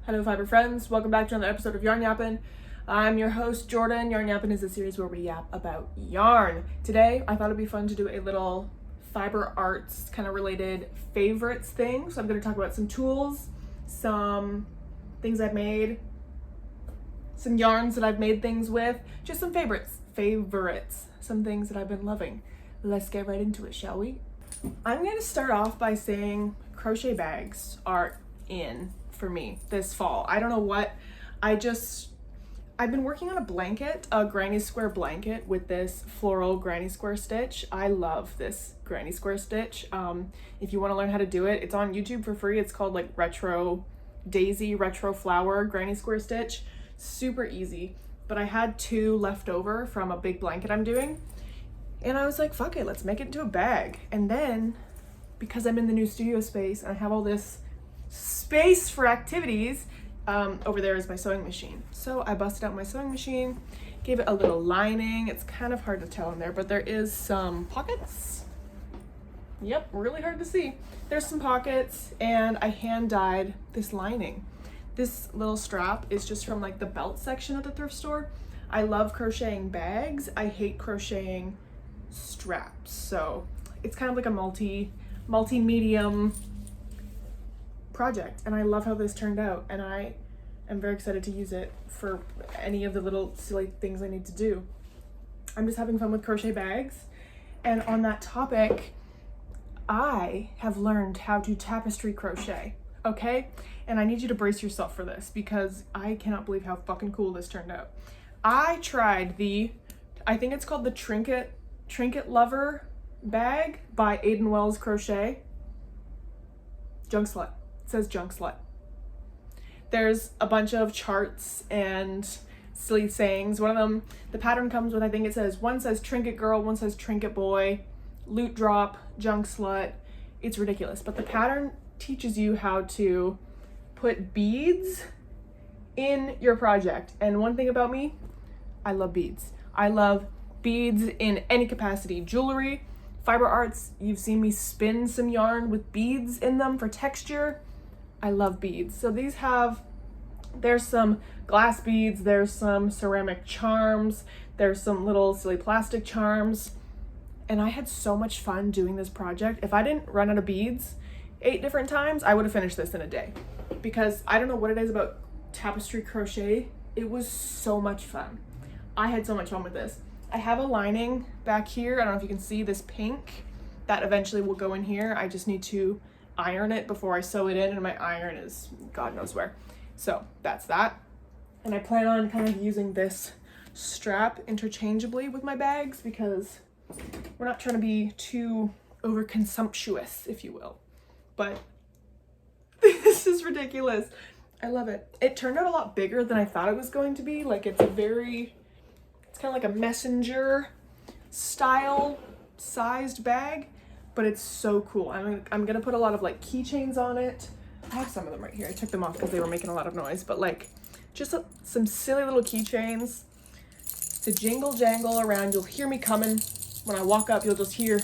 Hello fiber friends, welcome back to another episode of Yarn Yapping. I'm your host Jordan. Yarn Yapping is a series where we yap about yarn. Today I thought it'd be fun to do a little fiber arts kind of related favorites thing. So I'm going to talk about some tools, some things I've made, some yarns that I've made things with, just some favorites, some things that I've been loving. Let's get right into it, shall we? I'm going to start off by saying crochet bags are in for me this fall. I don't know what, I've been working on a blanket, a granny square blanket with this floral granny square stitch. I love this granny square stitch. If you want to learn how to do it, it's on YouTube for free. It's called like retro flower granny square stitch. Super easy, but I had two left over from a big blanket I'm doing. And I was like, fuck it, let's make it into a bag. And then because I'm in the new studio space and I have all this space for activities, over there is my sewing machine. So I busted out my sewing machine, gave it a little lining. It's kind of hard to tell in there, but there is some pockets. Yep, really hard to see. There's some pockets, and I hand dyed this lining. This little strap is just from like the belt section of the thrift store. I love crocheting bags. I hate crocheting straps. So it's kind of like a multi-medium project, and I love how this turned out, and I am very excited to use it for any of the little silly things I need to do. I'm just having fun with crochet bags, and on that topic, I have learned how to tapestry crochet, okay? And I need you to brace yourself for this because I cannot believe how fucking cool this turned out. I tried I think it's called the Trinket Lover bag by Aiden Wells Crochet. Junk Slut. It says Junk Slut. There's a bunch of charts and silly sayings. One of them, the pattern comes with, I think it says, one says Trinket Girl, one says Trinket Boy, Loot Drop, Junk Slut. It's ridiculous. But the pattern teaches you how to put beads in your project. And one thing about me, I love beads. I love beads in any capacity. Jewelry, fiber arts, you've seen me spin some yarn with beads in them for texture. I love beads. So there's some glass beads, there's some ceramic charms, there's some little silly plastic charms. And I had so much fun doing this project. If I didn't run out of beads 8 different times, I would have finished this in a day. Because I don't know what it is about tapestry crochet. It was so much fun. I had so much fun with this. I have a lining back here. I don't know if you can see this pink that eventually will go in here. I just need to iron it before I sew it in, and my iron is God knows where. So that's that. And I plan on kind of using this strap interchangeably with my bags because we're not trying to be too overconsumptuous, if you will. But this is ridiculous. I love it. It turned out a lot bigger than I thought it was going to be. Like it's kind of like a messenger style sized bag, but it's so cool. I'm gonna put a lot of like keychains on it. I have some of them right here. I took them off because they were making a lot of noise, but like just some silly little keychains to jingle jangle around. You'll hear me coming. When I walk up, you'll just hear.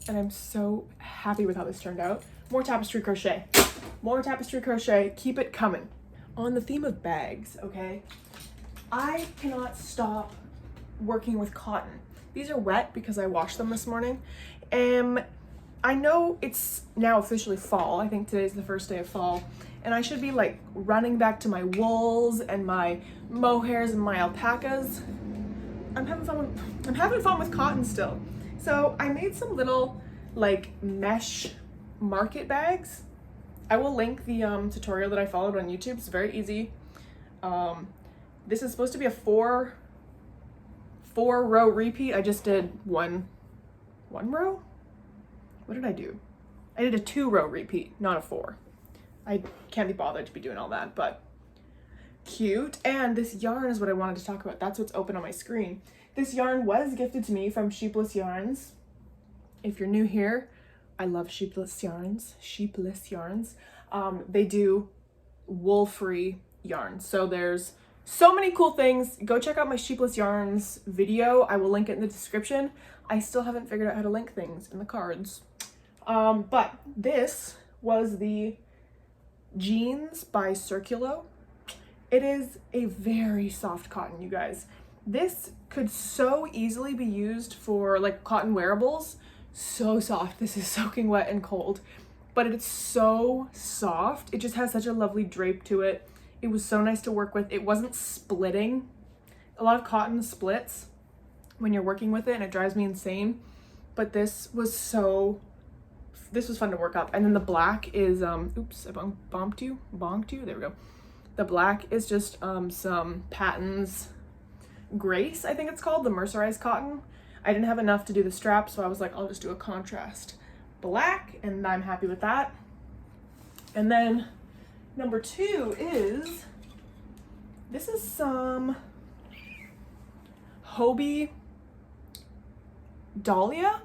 And I'm so happy with how this turned out. More tapestry crochet. Keep it coming. On the theme of bags, okay? I cannot stop working with cotton. These are wet because I washed them this morning. I know it's now officially fall. I think today's the first day of fall. And I should be like running back to my wools and my mohairs and my alpacas. I'm having fun with cotton still. So I made some little like mesh market bags. I will link the tutorial that I followed on YouTube. It's very easy. This is supposed to be a four row repeat. I just did one row. What did I do? I did a 2 row repeat, not a 4. I can't be bothered to be doing all that, but cute. And this yarn is what I wanted to talk about. That's what's open on my screen. This yarn was gifted to me from Sheepless yarns. If you're new here, I love Sheepless yarns. They do wool-free yarns. So there's so many cool things. Go check out my Sheepless yarns video. I will link it in the description. I still haven't figured out how to link things in the cards. But this was the Jeans by Circulo. It is a very soft cotton, you guys. This could so easily be used for like cotton wearables. So soft. This is soaking wet and cold, but it's so soft. It just has such a lovely drape to it. It was so nice to work with. It wasn't splitting. A lot of cotton splits when you're working with it and it drives me insane. But this was fun to work up. And then the black is, oops, I bonked you, there we go. The black is just some Patton's Grace, I think it's called, the mercerized cotton. I didn't have enough to do the strap, so I was like, I'll just do a contrast black, and I'm happy with that. And then number 2 is, this is some Hobie Dahlia,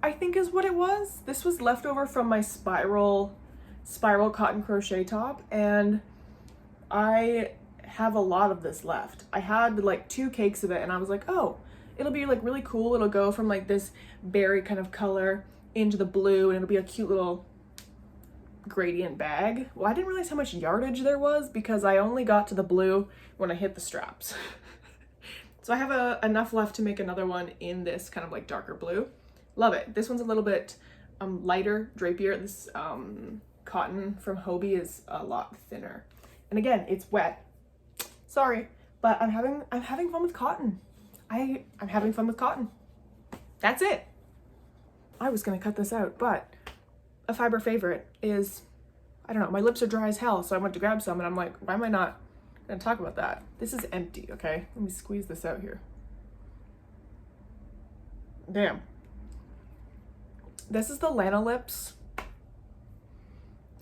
I think is what it was. This was leftover from my spiral cotton crochet top, and I have a lot of this left. I had like 2 cakes of it, and I was like, oh, it'll be like really cool. It'll go from like this berry kind of color into the blue, and it'll be a cute little gradient bag. Well, I didn't realize how much yardage there was because I only got to the blue when I hit the straps. So I have enough left to make another one in this kind of like darker blue. Love it. This one's a little bit lighter, drapier. This cotton from Hobie is a lot thinner. And again, it's wet. Sorry, but I'm having fun with cotton. I'm having fun with cotton. That's it. I was gonna cut this out, but a fiber favorite is, I don't know, my lips are dry as hell, so I went to grab some and I'm like, why am I not gonna talk about that? This is empty, okay? Let me squeeze this out here. Damn. This is the Lana Lips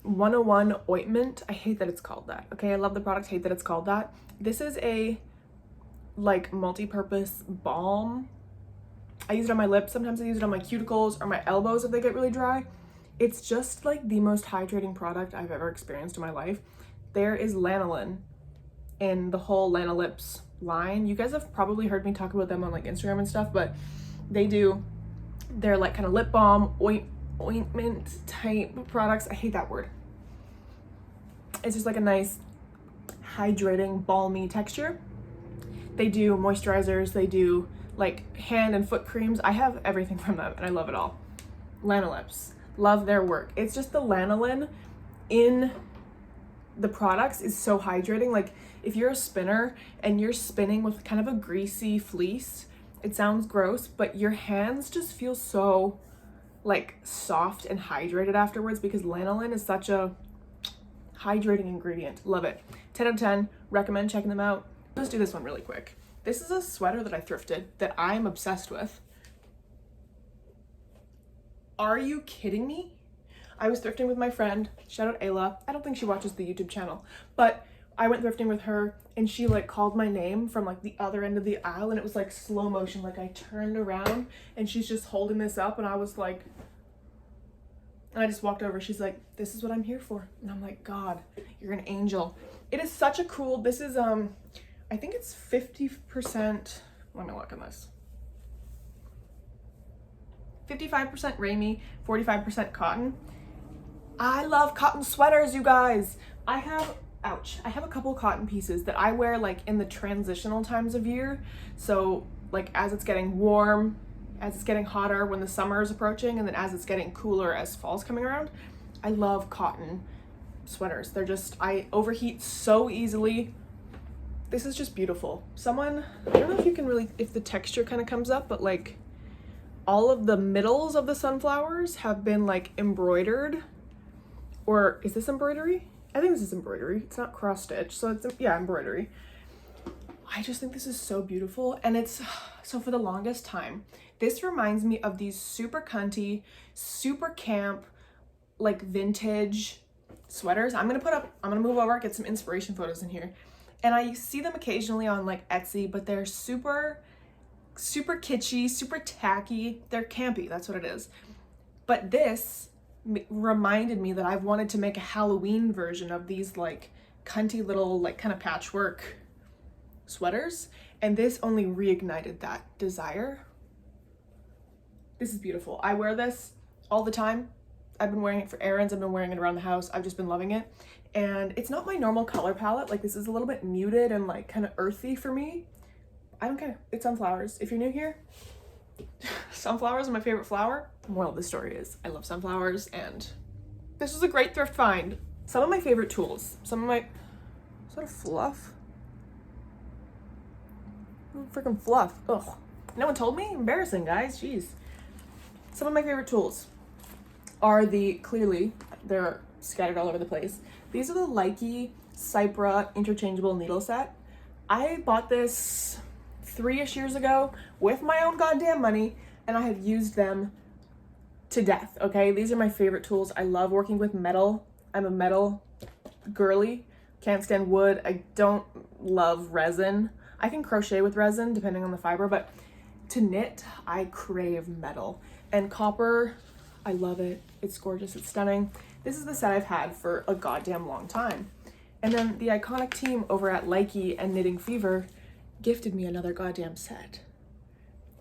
101 ointment. I hate that it's called that, okay? I love the product, hate that it's called that. This is a like multi-purpose balm. I use it on my lips. Sometimes I use it on my cuticles or my elbows if they get really dry. It's just like the most hydrating product I've ever experienced in my life. There is lanolin in the whole Lana Lips line. You guys have probably heard me talk about them on like Instagram and stuff, but they're like kind of lip balm, ointment type products. I hate that word. It's just like a nice hydrating, balmy texture. They do moisturizers, they do like hand and foot creams. I have everything from them and I love it all. Lana Lips, love their work. It's just the lanolin in the products is so hydrating. Like if you're a spinner and you're spinning with kind of a greasy fleece, it sounds gross, but your hands just feel so like soft and hydrated afterwards because lanolin is such a hydrating ingredient. Love it. 10 out of 10, recommend checking them out. Let's do this one really quick. This is a sweater that I thrifted that I'm obsessed with. Are you kidding me? I was thrifting with my friend, shout out Ayla. I don't think she watches the YouTube channel, but I went thrifting with her and she like called my name from like the other end of the aisle and it was like slow motion. Like I turned around and she's just holding this up and I was like, and I just walked over. She's like, this is what I'm here for. And I'm like, God, you're an angel. It is such a cool, this is, I think it's 50%, let me look at this. 55% Ramie, 45% cotton. I love cotton sweaters, you guys. I have a couple cotton pieces that I wear like in the transitional times of year. So like as it's getting warm, as it's getting hotter when the summer is approaching, and then as it's getting cooler as fall's coming around. I love cotton sweaters. They're just, I overheat so easily. This is just beautiful. I don't know if you can really, if the texture kind of comes up, but like all of the middles of the sunflowers have been like embroidered. Or is this embroidery? I think this is embroidery. It's not cross stitch, so it's, yeah, embroidery. I just think this is so beautiful. And it's, so for the longest time, this reminds me of these super cunty, super camp, like vintage sweaters. I'm gonna move over, get some inspiration photos in here. And I see them occasionally on like Etsy, but they're super kitschy, super tacky. They're campy, that's what it is. But this reminded me that I've wanted to make a Halloween version of these like cunty little like kind of patchwork sweaters, and this only reignited that desire. This is beautiful. I wear this all the time. I've been wearing it for errands. I've been wearing it around the house. I've just been loving it. And it's not my normal color palette. Like, this is a little bit muted and like kind of earthy for me. I don't care. It's sunflowers. If you're new here, sunflowers are my favorite flower. Moral of the story is I love sunflowers, and this was a great thrift find. Some of my favorite tools. Some of my, is that a fluff? Freaking fluff. Ugh. No one told me? Embarrassing, guys. Jeez. Some of my favorite tools are clearly, they're scattered all over the place. These are the Likey Cypra interchangeable needle set. I bought this 3-ish years ago with my own goddamn money, and I have used them to death, okay? These are my favorite tools. I love working with metal. I'm a metal girly. Can't stand wood. I don't love resin. I can crochet with resin depending on the fiber, but to knit, I crave metal. And copper, I love it. It's gorgeous. It's stunning. This is the set I've had for a goddamn long time. And then the iconic team over at Likey and Knitting Fever gifted me another goddamn set.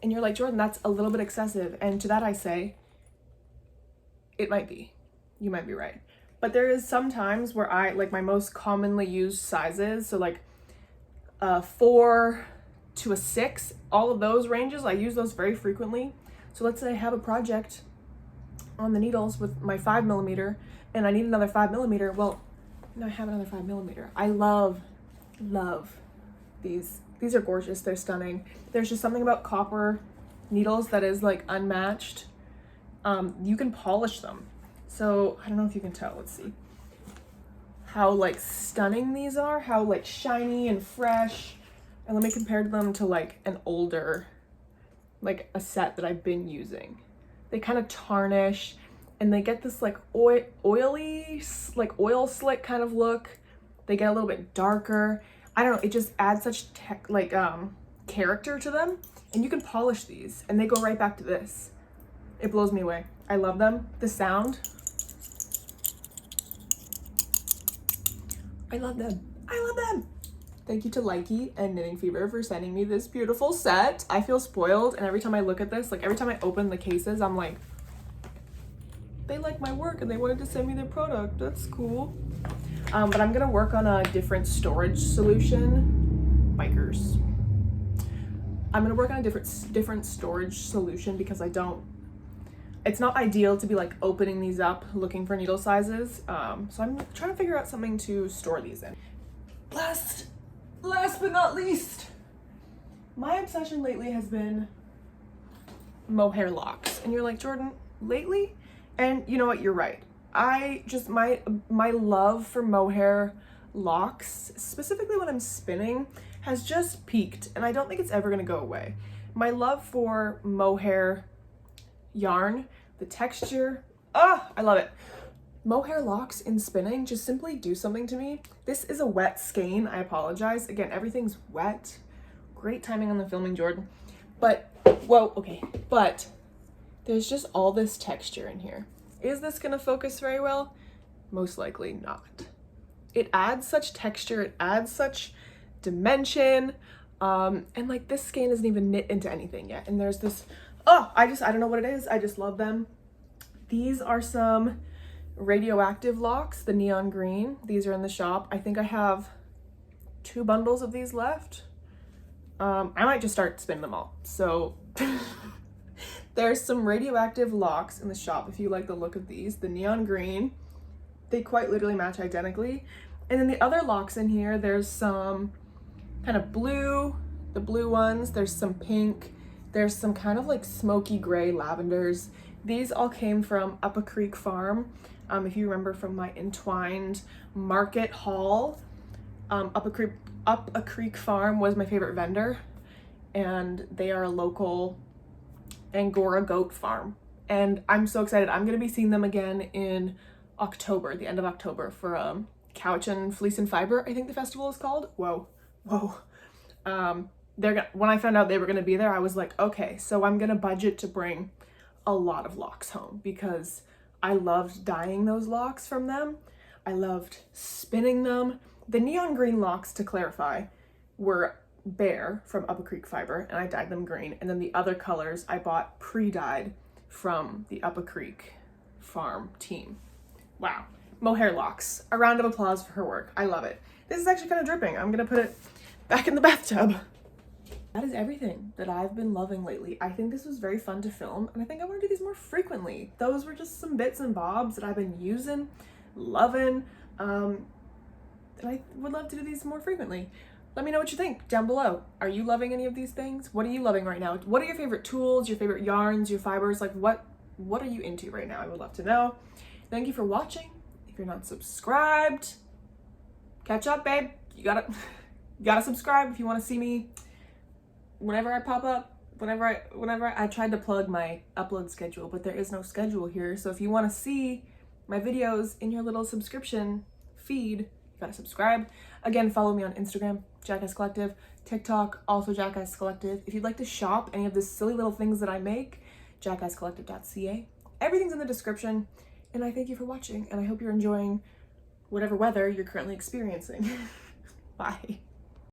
And you're like, Jordan, that's a little bit excessive. And to that I say, it might be. You might be right. But there is some times where I, like my most commonly used sizes, so like 4 to a 6, all of those ranges, I use those very frequently. So let's say I have a project on the needles with my 5mm and I need another 5mm. Well, now I have another 5mm. I love these. These are gorgeous. They're stunning. There's just something about copper needles that is like unmatched. You can polish them. So I don't know if you can tell. Let's see how like stunning these are, how like shiny and fresh. And let me compare them to like an older, like a set that I've been using. They kind of tarnish and they get this like oily, like oil slick kind of look. They get a little bit darker. I don't know, it just adds such character to them. And you can polish these and they go right back to this. It blows me away. I love them. The sound. I love them. I love them. Thank you to Likey and Knitting Fever for sending me this beautiful set. I feel spoiled, and every time I look at this, like every time I open the cases, I'm like, they like my work and they wanted to send me their product. That's cool. But I'm gonna work on a different storage solution. Bikers. I'm gonna work on a different storage solution because it's not ideal to be like opening these up looking for needle sizes. So I'm trying to figure out something to store these in. Last but not least, my obsession lately has been mohair locks. And you're like, Jordan, lately? And you know what, you're right. I just, my love for mohair locks, specifically when I'm spinning, has just peaked, and I don't think it's ever gonna go away. My love for mohair yarn, the texture, I love it. Mohair locks in spinning just simply do something to me. This is a wet skein, I apologize. Again, everything's wet. Great timing on the filming, Jordan. But, whoa, okay. But there's just all this texture in here. Is this gonna focus very well? Most likely not. It adds such texture, it adds such dimension, and like this skein isn't even knit into anything yet. And there's this, I don't know what it is. I just love them. These are some radioactive locks, the neon green. These are in the shop. I think I have 2 bundles of these left. I might just start spinning them all. So there's some radioactive locks in the shop if you like the look of these. The neon green, they quite literally match identically. And then the other locks in here, there's some kind of blue, the blue ones, there's some pink, there's some kind of like smoky gray lavenders. These all came from Up a Creek Farm. If you remember from my Entwined Market haul, Up a Creek Farm was my favorite vendor, and they are a local Angora goat farm. And I'm so excited. I'm gonna be seeing them again in October, the end of October, for Couch and Fleece and Fibre, I think the festival is called. Whoa. When I found out they were gonna be there, I was like, okay, so I'm gonna budget to bring a lot of locks home because I loved dyeing those locks from them. I loved spinning them. The neon green locks, to clarify, were bare from Up a Creek Fibre, and I dyed them green. And then the other colors I bought pre-dyed from the Up a Creek Farm team. Wow. mohair locks. A round of applause for her work. I love it. This is actually kind of dripping. I'm gonna put it back in the bathtub. That is everything that I've been loving lately. I think this was very fun to film, and I think I want to do these more frequently. Those were just some bits and bobs that I've been using, loving, and I would love to do these more frequently. Let me know what you think down below. Are you loving any of these things? What are you loving right now? What are your favorite tools, your favorite yarns, your fibers? Like what are you into right now? I would love to know. Thank you for watching. If you're not subscribed, catch up, babe. You gotta subscribe if you want to see me whenever I pop up, whenever I tried to plug my upload schedule, but there is no schedule here. So if you want to see my videos in your little subscription feed, you gotta subscribe. Again, follow me on Instagram, JackassCollective, TikTok, also JackassCollective. If you'd like to shop any of the silly little things that I make, JackassCollective.ca. Everything's in the description, and I thank you for watching, and I hope you're enjoying whatever weather you're currently experiencing. Bye.